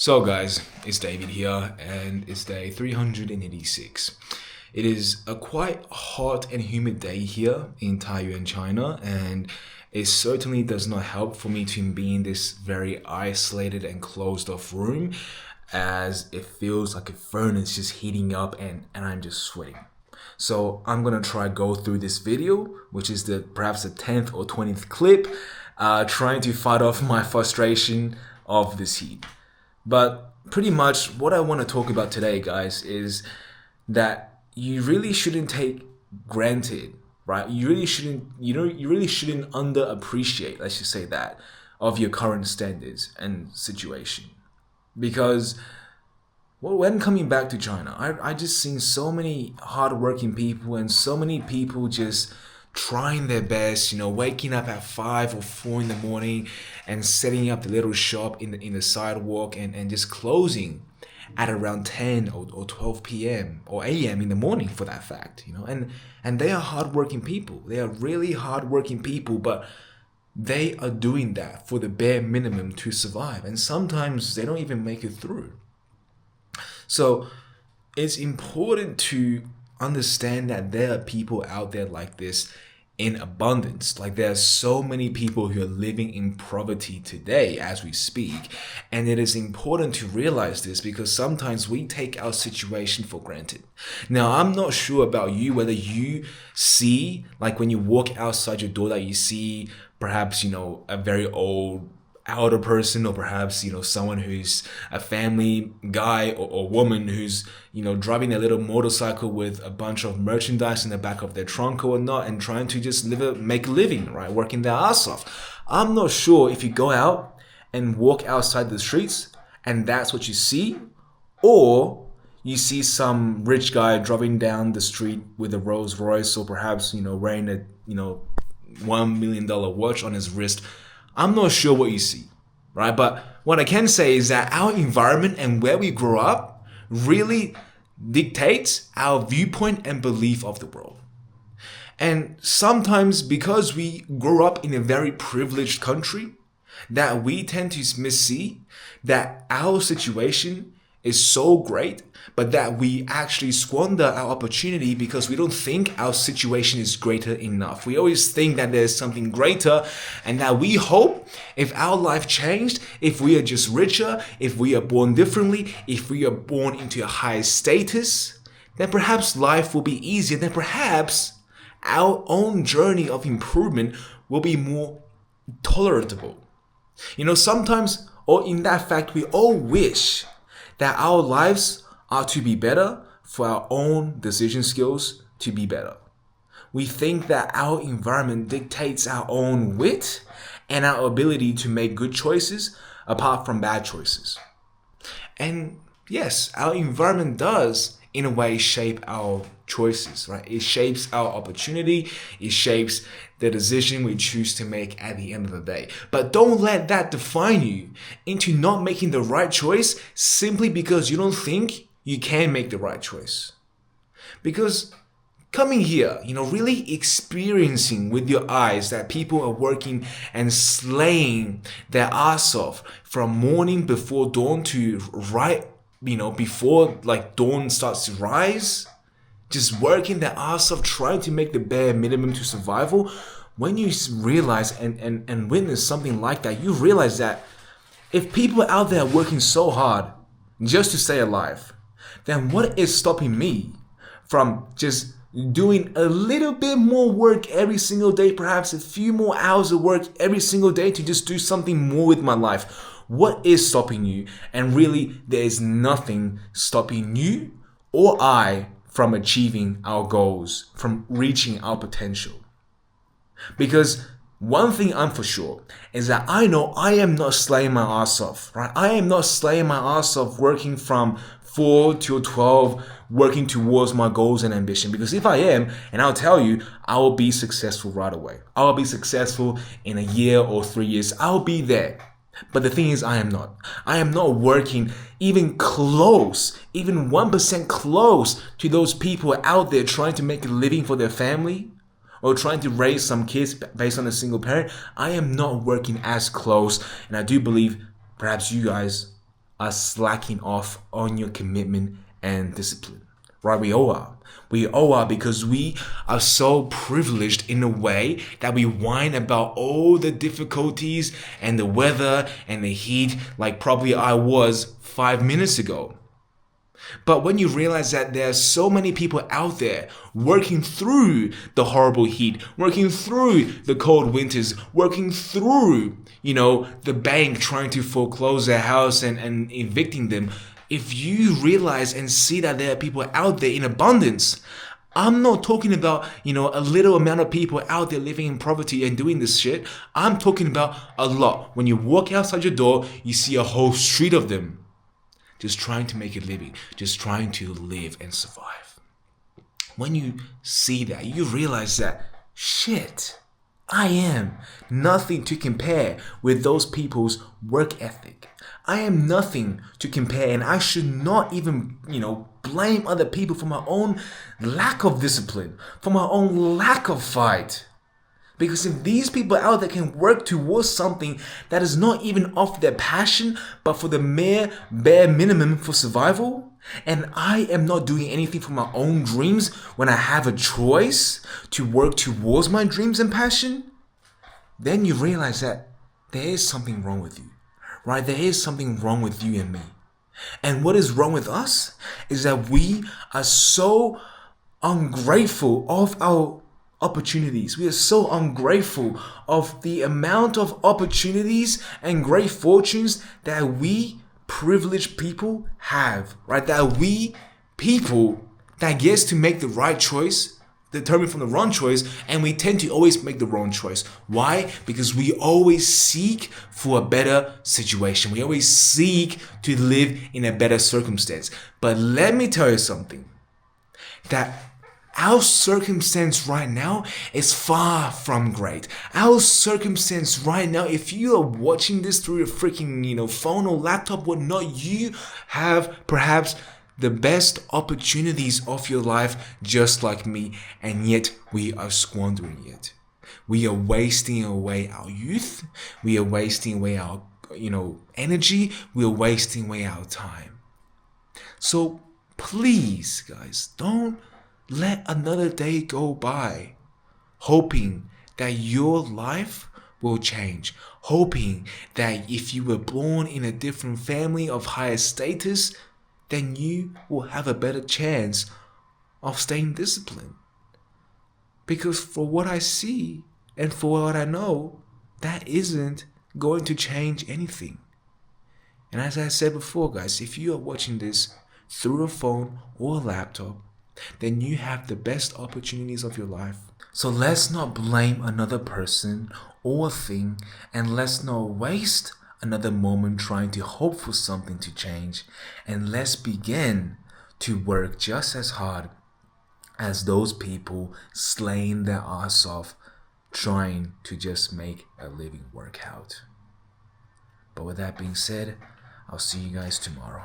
So guys, it's David here and it's day 386. It is a quite hot and humid day here in Taiyuan, China, and it certainly does not help for me to be in this very isolated and closed off room, as it feels like a furnace just heating up and I'm just sweating. So I'm gonna try go through this video, which is perhaps the 10th or 20th clip, trying to fight off my frustration of this heat. But pretty much what I want to talk about today, guys, is that you really shouldn't take granted, right? You really shouldn't, you really shouldn't underappreciate, let's just say that, of your current standards and situation. Because when coming back to China, I just seen so many hardworking people and so many people just trying their best, waking up at 5 or 4 in the morning and setting up the little shop in the sidewalk and just closing at around 10 or 12 p.m. or a.m. in the morning, for that fact, and they are hardworking people. They are really hardworking people, but they are doing that for the bare minimum to survive, and sometimes they don't even make it through. So it's important to understand that there are people out there like this in abundance. Like, there are so many people who are living in poverty today as we speak, and it is important to realize this because sometimes we take our situation for granted. Now, I'm not sure about you, whether you see, like when you walk outside your door, that you see perhaps a very old elder person, or perhaps someone who's a family guy or woman who's driving a little motorcycle with a bunch of merchandise in the back of their trunk or not, and trying to just make a living, right, working their ass off. I'm not sure if you go out and walk outside the streets and that's what you see, or you see some rich guy driving down the street with a Rolls Royce, or perhaps wearing a $1 million watch on his wrist. I'm not sure what you see, right? But what I can say is that our environment and where we grow up really dictates our viewpoint and belief of the world. And sometimes, because we grow up in a very privileged country, that we tend to missee that our situation is so great, but that we actually squander our opportunity because we don't think our situation is greater enough. We always think that there's something greater, and that we hope if our life changed, if we are just richer, if we are born differently, if we are born into a higher status, then perhaps life will be easier, then perhaps our own journey of improvement will be more tolerable. Sometimes, or in that fact, we all wish that our lives are to be better, for our own decision skills to be better. We think that our environment dictates our own wit and our ability to make good choices apart from bad choices. And yes, our environment does in a way shape our choices, right? It shapes our opportunity. It shapes the decision we choose to make at the end of the day. But don't let that define you into not making the right choice simply because you don't think you can make the right choice. Because coming here, really experiencing with your eyes that people are working and slaying their ass off from morning before dawn to before like dawn starts to rise, just working their ass off, trying to make the bare minimum to survival. When you realize and witness something like that, you realize that if people out there are working so hard just to stay alive, then what is stopping me from just doing a little bit more work every single day, perhaps a few more hours of work every single day to just do something more with my life? What is stopping you? And really, there is nothing stopping you or I from achieving our goals, from reaching our potential. Because one thing I'm for sure is that I know I am not slaying my ass off, right? I am not slaying my ass off working from 4 till 12, working towards my goals and ambition. Because if I am, and I'll tell you, I will be successful right away. I will be successful in a year or 3 years. I'll be there. But the thing is, I am not. I am not working even close, even 1% close to those people out there trying to make a living for their family, or trying to raise some kids based on a single parent. I am not working as close, and I do believe perhaps you guys are slacking off on your commitment and discipline. Right? We all are. We all are, because we are so privileged in a way that we whine about all the difficulties and the weather and the heat like probably I was 5 minutes ago. But when you realize that there are so many people out there working through the horrible heat, working through the cold winters, working through, the bank trying to foreclose their house and evicting them, if you realize and see that there are people out there in abundance, I'm not talking about, a little amount of people out there living in poverty and doing this shit. I'm talking about a lot. When you walk outside your door, you see a whole street of them just trying to make a living, just trying to live and survive. When you see that, you realize that, shit, I am nothing to compare with those people's work ethic. I am nothing to compare, and I should not even, blame other people for my own lack of discipline, for my own lack of fight. Because if these people out there can work towards something that is not even of their passion, but for the bare minimum for survival, and I am not doing anything for my own dreams when I have a choice to work towards my dreams and passion, then you realize that there is something wrong with you, right? There is something wrong with you and me. And what is wrong with us is that we are so ungrateful of our opportunities. We are so ungrateful of the amount of opportunities and great fortunes that we privileged people have, right? That we people that gets to make the right choice determined from the wrong choice, and we tend to always make the wrong choice. Why? Because we always seek for a better situation. We always seek to live in a better circumstance. But let me tell you something, that our circumstance right now is far from great. Our circumstance right now, if you are watching this through your freaking, phone or laptop, whatnot, you have perhaps the best opportunities of your life just like me, and yet we are squandering it. We are wasting away our youth. We are wasting away our, energy. We are wasting away our time. So please, guys, don't let another day go by hoping that your life will change, hoping that if you were born in a different family of higher status, then you will have a better chance of staying disciplined. Because for what I see and for what I know, that isn't going to change anything. And as I said before, guys, if you are watching this through a phone or a laptop, then you have the best opportunities of your life. So let's not blame another person or thing, and let's not waste another moment trying to hope for something to change, and let's begin to work just as hard as those people slaying their ass off trying to just make a living work out. But with that being said, I'll see you guys tomorrow.